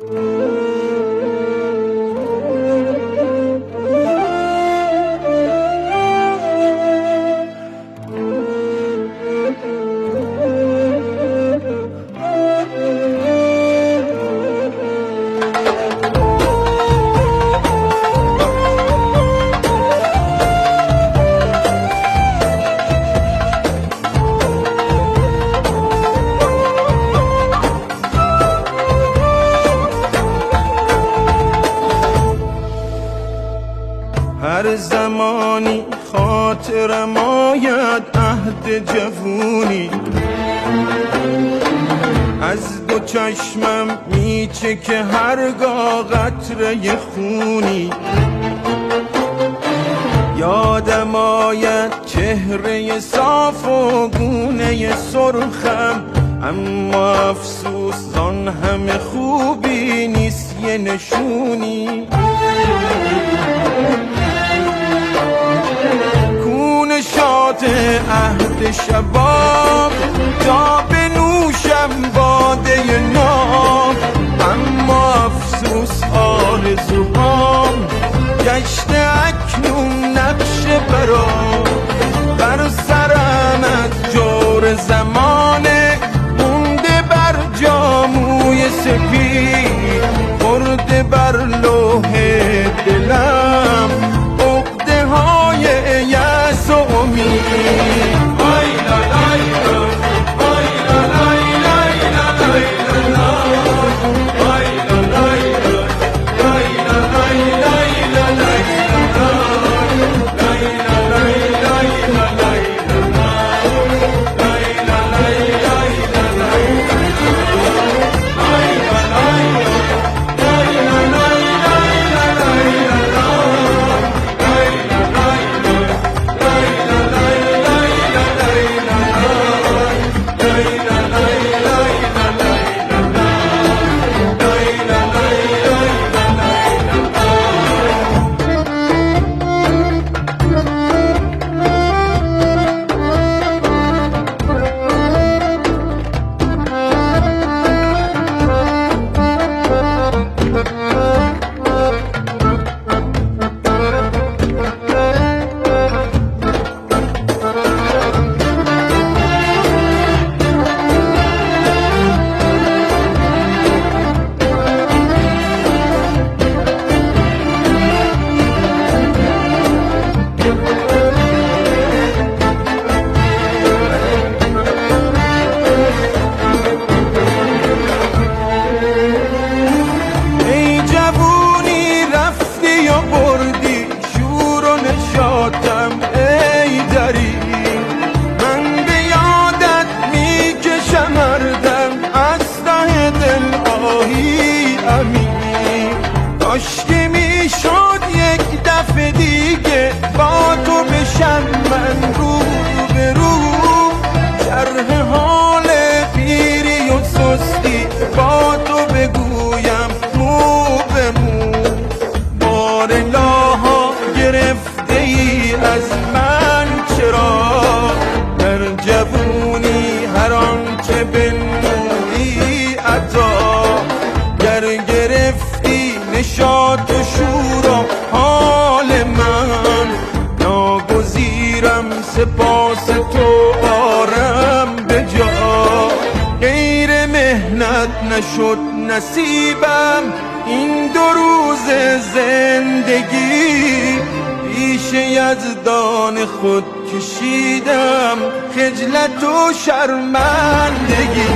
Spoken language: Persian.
هر زمانی خاطرم آید عهد جوونی، از دو چشمم میچکه هرگاه قطره خونی. یادم آید چهره صاف و گونه سرخم، اما افسوس آن همه خوبی نیست یه نشونی. کون شات عهد شباب تا بنوشم باده ناب، اما افسوس آرزوهام گشته اکنون نقش برام. بر سرم از جور زمانه مونده بر جاموی سپید، خورده بر لوح دلم عقده های یأس و امید. کاشکی میشد یک دفعه دیگه با تو بشم من رو به رو، شرح حال پیری و سستی با تو بگویم مو به مو. بار لاها گرفته ای از من چرا، در جوونی هر آنچه بنمودی عطا، گر گرفتی نشاط و شور و حال من، ناگزیرم سپاس تو آرم به جا. غیر مهنت نشد نصیبم این 2 روز زندگی، پیش یزدان خود کشیدم خجلت و شرمندگی.